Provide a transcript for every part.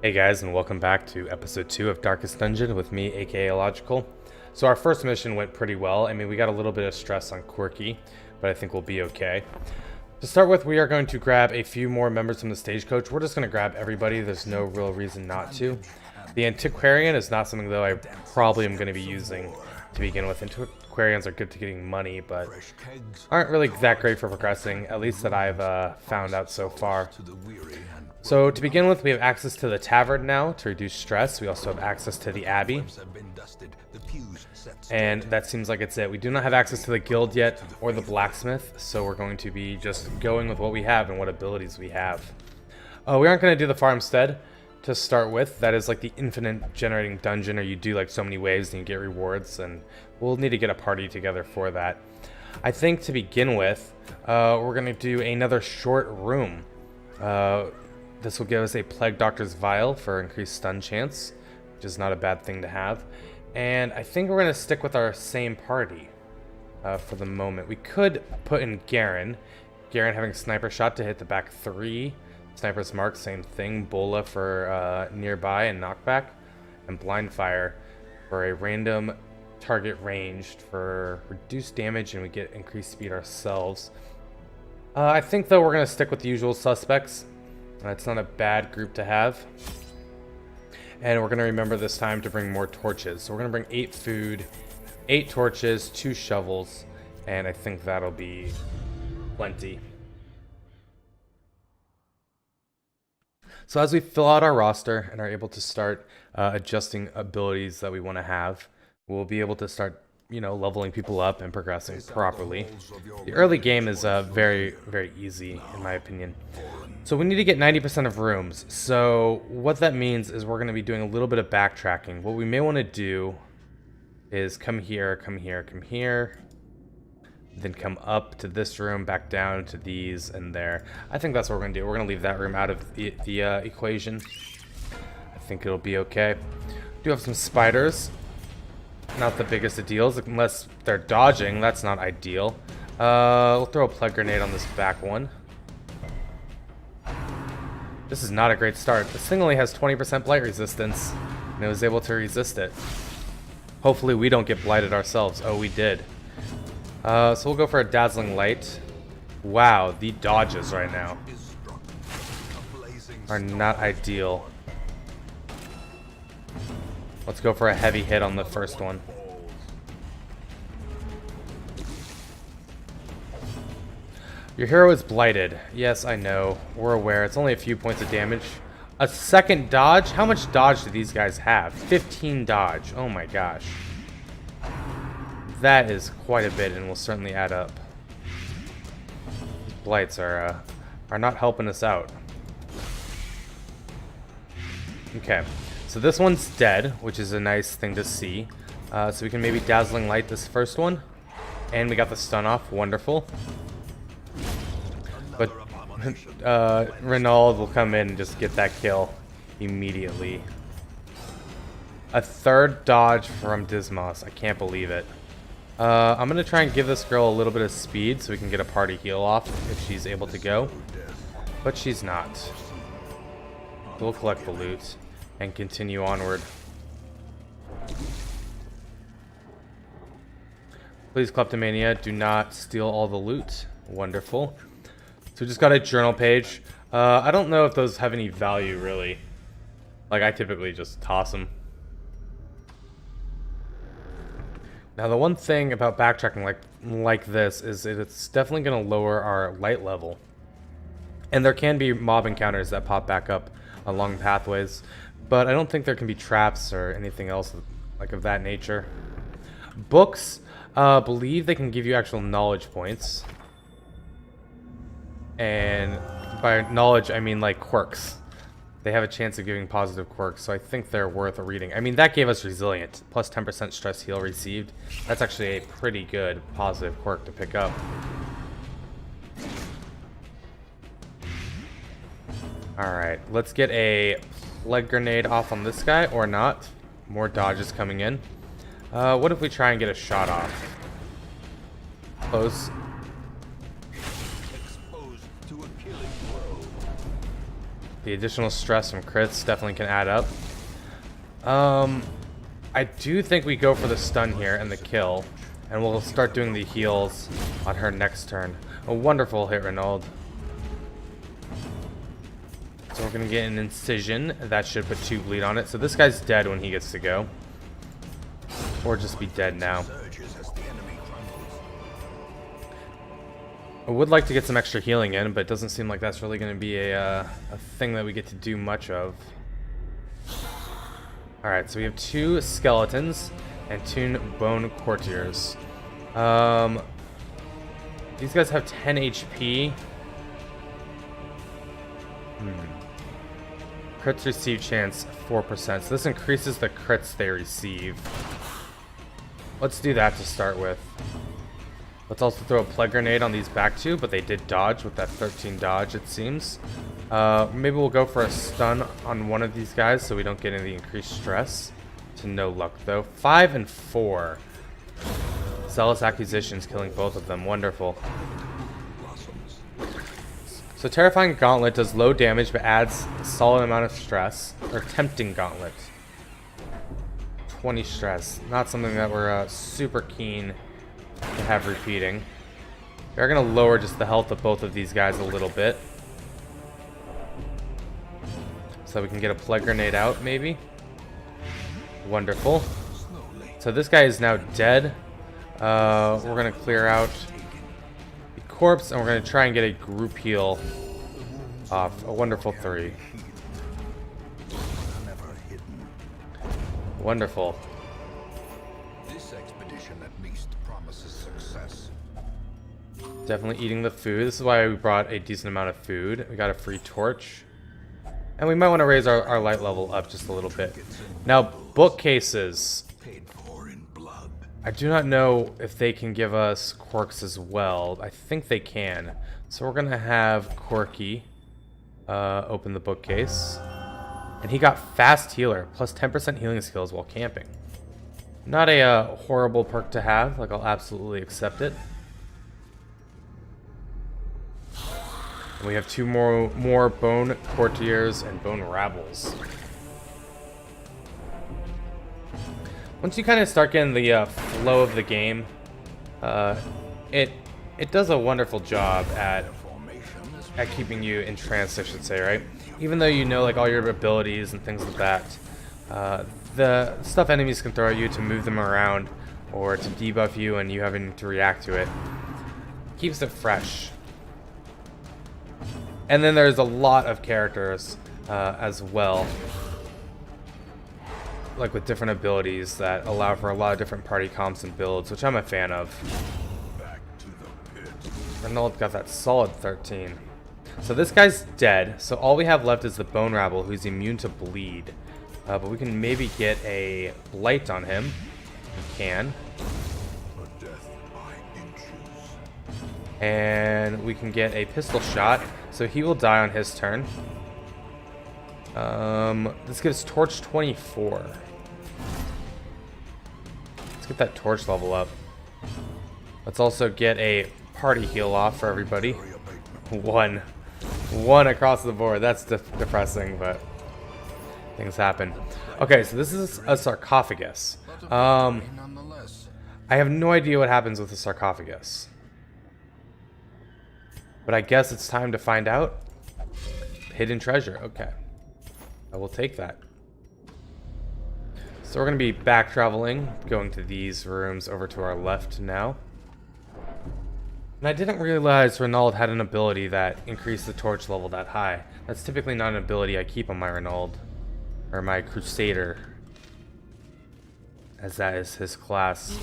Hey guys, and welcome back to episode 2 of Darkest Dungeon with me, aka Illogical. So our first mission went pretty well. I mean, we got a little bit of stress on Quirky, but I think we'll be okay. To start with, we are going to grab a few more members from the stagecoach. We're just going to grab everybody. There's no real reason not to. The Antiquarian is not something, though, I probably am going to be using to begin with. Antiquarians are good to getting money, but aren't really that great for progressing, at least that I've found out so far. So to begin with, we have access to the tavern now to reduce stress. We also have access to the abbey. And that seems like it's it. We do not have access to the guild yet or the blacksmith, so we're going to be just going with what we have and what abilities we have. We aren't going to do the farmstead to start with. That is like the infinite generating dungeon, or you do like so many waves and you get rewards, and we'll need to get a party together for that. I think to begin with, we're going to do another short room. This will give us a Plague Doctor's Vial for increased stun chance, which is not a bad thing to have. And I think we're going to stick with our same party for the moment. We could put in Garen. Garen having Sniper Shot to hit the back 3. Sniper's Mark, same thing. Bola for nearby and knockback. And Blind Fire for a random target ranged for reduced damage, and we get increased speed ourselves. I think, though, we're going to stick with the usual suspects. It's not a bad group to have. And we're going to remember this time to bring more torches. So we're going to bring 8 food, 8 torches, 2 shovels, and I think that'll be plenty. So as we fill out our roster and are able to start adjusting abilities that we want to have, we'll be able to start, leveling people up and progressing properly. The early game is very, very easy, in my opinion. So we need to get 90% of rooms. So what that means is we're going to be doing a little bit of backtracking. What we may want to do is come here, come here, come here, then come up to this room, back down to these and there. I think that's what we're going to do. We're going to leave that room out of the equation. I think it'll be okay. We do have some spiders. Not the biggest of deals, unless they're dodging. That's not ideal. We'll throw a Plague Grenade on this back one. This is not a great start. This thing only has 20% blight resistance, and it was able to resist it. Hopefully we don't get blighted ourselves. Oh, we did. So we'll go for a Dazzling Light. Wow, the dodges right now are not ideal. Let's go for a heavy hit on the first one. Your hero is blighted. Yes, I know. We're aware. It's only a few points of damage. A second dodge? How much dodge do these guys have? 15 dodge. Oh my gosh. That is quite a bit and will certainly add up. These blights are not helping us out. Okay. So this one's dead, which is a nice thing to see. So we can maybe Dazzling Light this first one. And we got the stun off. Wonderful. But Renauld will come in and just get that kill immediately. A third dodge from Dismos. I can't believe it. I'm going to try and give this girl a little bit of speed so we can get a party heal off if she's able to go. But she's not. We'll collect the loot and continue onward. Please, Kleptomania, do not steal all the loot. Wonderful. So we just got a journal page. I don't know if those have any value, really. Like, I typically just toss them. Now, the one thing about backtracking like this is it's definitely going to lower our light level. And there can be mob encounters that pop back up along pathways. But I don't think there can be traps or anything else like of that nature. Books, believe they can give you actual knowledge points. And by knowledge, I mean like quirks. They have a chance of giving positive quirks, so I think they're worth a reading. I mean, that gave us Resilient, plus 10% stress heal received. That's actually a pretty good positive quirk to pick up. Alright, let's get a Plague Grenade off on this guy, or not. More dodges coming in. What if we try and get a shot off? Close. The additional stress from crits definitely can add up. I do think we go for the stun here and the kill, and we'll start doing the heals on her next turn. A wonderful hit, Renaud. So we're gonna get an incision. That should put 2 bleed on it. So this guy's dead when he gets to go. Or just be dead now. I would like to get some extra healing in, but it doesn't seem like that's really going to be a thing that we get to do much of. Alright, so we have 2 skeletons and 2 bone courtiers. These guys have 10 HP. Crits receive chance 4%, so this increases the crits they receive. Let's do that to start with. Let's also throw a plague grenade on these back 2, but they did dodge with that 13 dodge, it seems. Maybe we'll go for a stun on one of these guys so we don't get any increased stress. To no luck, though. 5 and 4. Zealous Acquisitions killing both of them. Wonderful. So Terrifying Gauntlet does low damage, but adds a solid amount of stress. Or Tempting Gauntlet. 20 stress. Not something that we're super keen to have repeating. We're gonna lower just the health of both of these guys a little bit, so we can get a plague grenade out, maybe. Wonderful. So this guy is now dead. We're gonna clear out the corpse, and we're gonna try and get a group heal off. A wonderful 3. Wonderful. Definitely eating the food. This is why we brought a decent amount of food. We got a free torch. And we might want to raise our light level up just a little bit. Now, bookcases. I do not know if they can give us quirks as well. I think they can. So we're going to have Corky open the bookcase. And he got Fast Healer, plus 10% healing skills while camping. Not a horrible perk to have. Like, I'll absolutely accept it. And we have 2 more bone courtiers and bone rabbles. Once you kind of start getting the flow of the game, it does a wonderful job at keeping you entranced, I should say, right? Even though you know like all your abilities and things like that, the stuff enemies can throw at you to move them around or to debuff you and you having to react to it keeps it fresh. And then there's a lot of characters as well, like with different abilities that allow for a lot of different party comps and builds, which I'm a fan of. Renaud got that solid 13. So this guy's dead, so all we have left is the Bone Rabble, who's immune to bleed. But we can maybe get a blight on him. We can. And we can get a pistol shot, so he will die on his turn. This gives Torch 24. Let's get that Torch level up. Let's also get a party heal off for everybody. One across the board. That's depressing, but things happen. Okay, so this is a sarcophagus. I have no idea what happens with the sarcophagus, but I guess it's time to find out. Hidden treasure. Okay, I will take that. So we're going to be back traveling, going to these rooms over to our left now. And I didn't realize Renaud had an ability that increased the torch level that high. That's typically not an ability I keep on my Renaud, or my Crusader, as that is his class.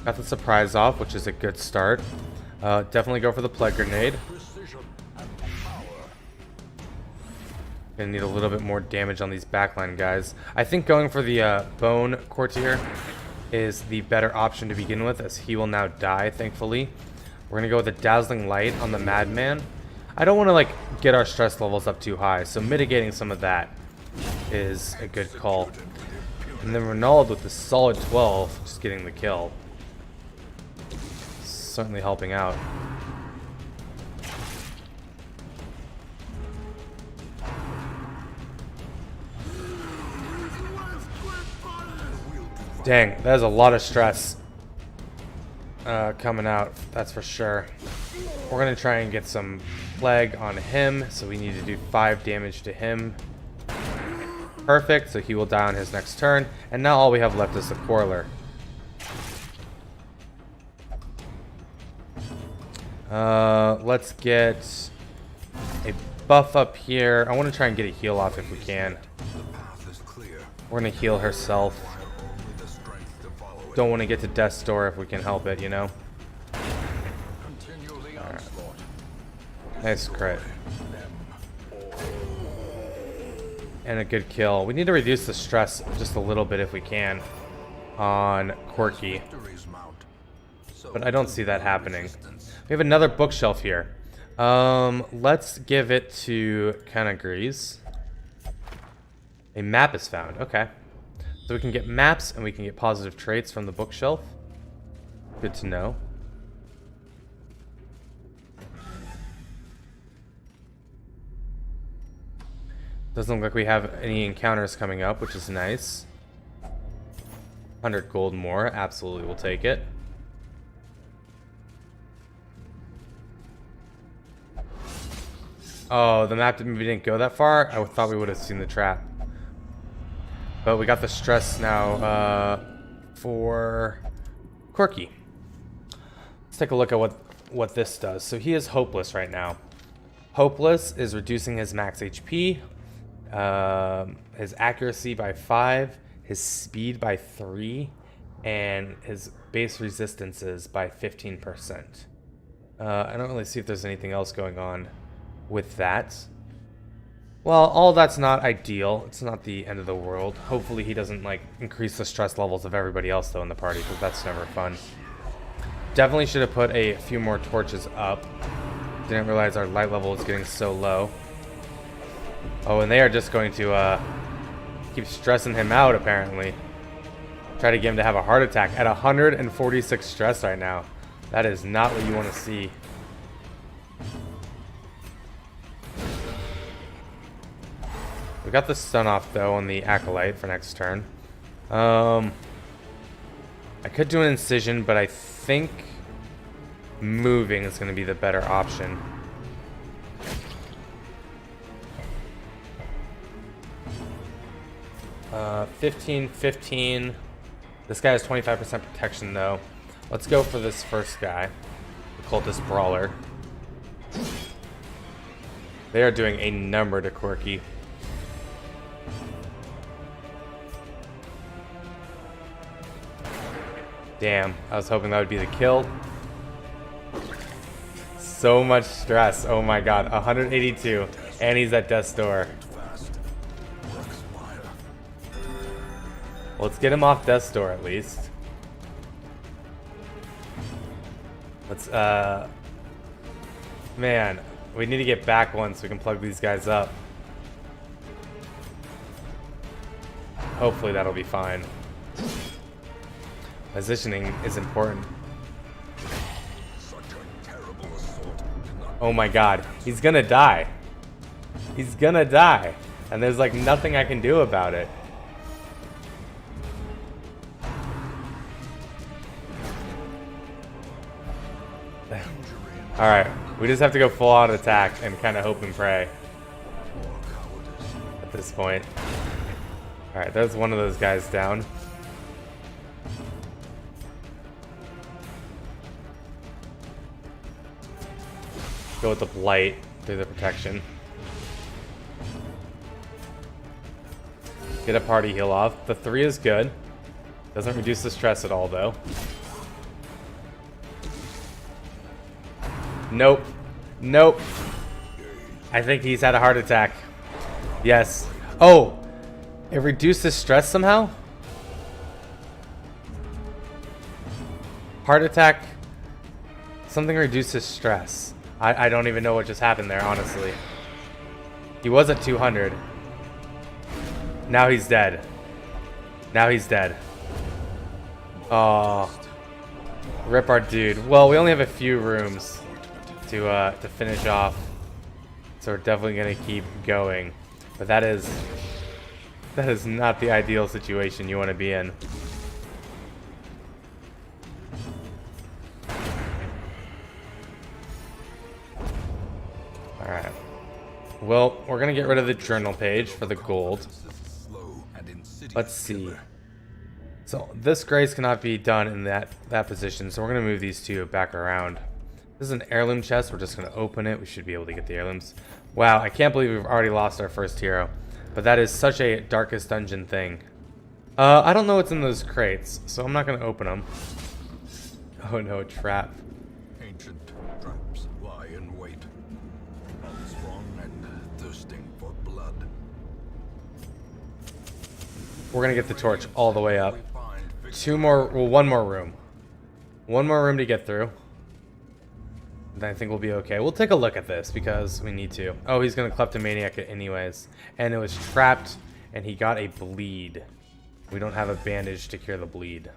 Got the surprise off, which is a good start. Definitely go for the Plague Grenade. Gonna need a little bit more damage on these backline guys. I think going for the Bone Courtier is the better option to begin with, as he will now die, thankfully. We're gonna go with a Dazzling Light on the Madman. I don't want to like get our stress levels up too high, so mitigating some of that is a good call. And then Renaud with the solid 12, just getting the kill. Certainly helping out. Dang, that is a lot of stress coming out, that's for sure. We're gonna try and get some plague on him, so we need to do 5 damage to him. Perfect, so he will die on his next turn, and now all we have left is the Quarreler. Let's get a buff up here. I want to try and get a heal off if we can. We're gonna heal herself. Don't want to get to Death's Door if we can help it, you know? Right. Nice crit. And a good kill. We need to reduce the stress just a little bit if we can on Quirky. But I don't see that happening. We have another bookshelf here. Let's give it to Canagrees. A map is found. Okay. So we can get maps and we can get positive traits from the bookshelf. Good to know. Doesn't look like we have any encounters coming up, which is nice. 100 gold more. Absolutely, we'll take it. Oh, the map didn't go that far? I thought we would have seen the trap. But we got the stress now for Quirky. Let's take a look at what this does. So he is hopeless right now. Hopeless is reducing his max HP, his accuracy by 5, his speed by 3, and his base resistances by 15%. I don't really see if there's anything else going on with that. Well, all that's not ideal. It's not the end of the world. Hopefully he doesn't like increase the stress levels of everybody else though in the party, because that's never fun. Definitely should have put a few more torches up. Didn't realize our light level was getting so low. Oh, and they are just going to keep stressing him out apparently. Try to get him to have a heart attack at 146 stress right now. That is not what you want to see. We got the stun off though on the Acolyte for next turn. I could do an incision, but I think moving is going to be the better option. Uh, 15. This guy has 25% protection though. Let's go for this first guy, the Cultist Brawler. They are doing a number to Quirky. Damn, I was hoping that would be the kill. So much stress. Oh my god, 182. And he's at Death's Door. Let's get him off Death's Door at least. Let's, man, we need to get back one so we can plug these guys up. Hopefully that'll be fine. Positioning is important. Oh my god, he's gonna die. He's gonna die. And there's like nothing I can do about it. Alright, we just have to go full out attack and kind of hope and pray at this point. Alright, there's one of those guys down. Go with the Blight through the protection. Get a party heal off. The 3 is good. Doesn't reduce the stress at all though. Nope. Nope. I think he's had a heart attack. Yes. Oh! It reduced his stress somehow? Heart attack. Something reduced his stress. I don't even know what just happened there, honestly. He was at 200. Now he's dead. Now he's dead. Oh. Rip our dude. Well, we only have a few rooms to finish off. So we're definitely going to keep going. But that is not the ideal situation you want to be in. Well, we're gonna get rid of the journal page for the gold. Let's see. So this grace cannot be done in that position, so we're gonna move these two back around. This is an heirloom chest. We're just gonna open it. We should be able to get the heirlooms. Wow, I can't believe we've already lost our first hero. But that is such a Darkest Dungeon thing. I don't know what's in those crates, so I'm not gonna open them. Oh no, a trap. Ancient traps lie in wait, strong and thirsting for blood. We're gonna get the torch all the way up. Two more, well, one more room. One more room to get through. Then I think we'll be okay. We'll take a look at this because we need to. Oh, he's gonna kleptomaniac it anyways. And it was trapped, and he got a bleed. We don't have a bandage to cure the bleed.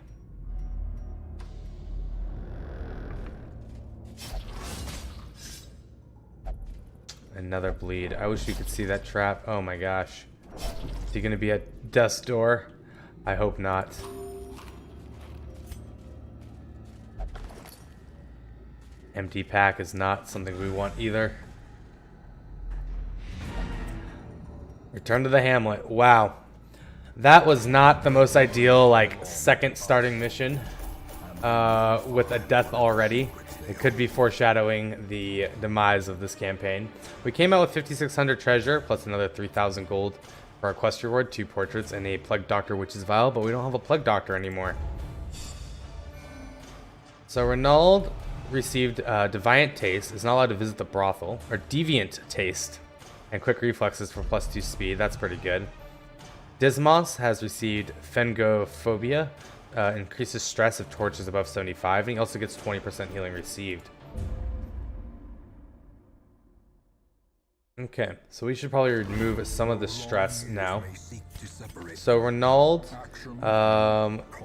Another bleed. I wish you could see that trap. Oh my gosh. Is he gonna be at death's door? I hope not. Empty pack is not something we want either. Return to the hamlet. Wow. That was not the most ideal, like, second starting mission. With a death already. It could be foreshadowing the demise of this campaign. We came out with 5,600 treasure, plus another 3,000 gold for our quest reward, 2 portraits, and a Plague Doctor Witch's Vial, but we don't have a Plague Doctor anymore. So Renauld received Deviant Taste, is not allowed to visit the brothel, or Deviant Taste, and Quick Reflexes for +2 speed, that's pretty good. Dismos has received Phengophobia, increases stress if torch is above 75, and he also gets 20% healing received. Okay, so we should probably remove some of the stress now. So Renauld,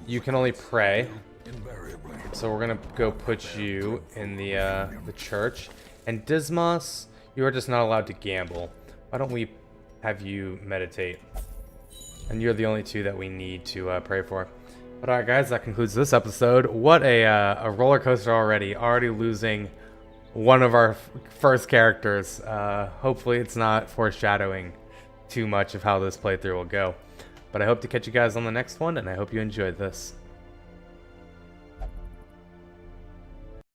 you can only pray. So we're gonna go put you in the church. And Dismos, you are just not allowed to gamble. Why don't we have you meditate? And you're the only two that we need to pray for. But alright guys, that concludes this episode. What a roller coaster already. Already losing one of our first characters. Hopefully it's not foreshadowing too much of how this playthrough will go. But I hope to catch you guys on the next one, and I hope you enjoyed this.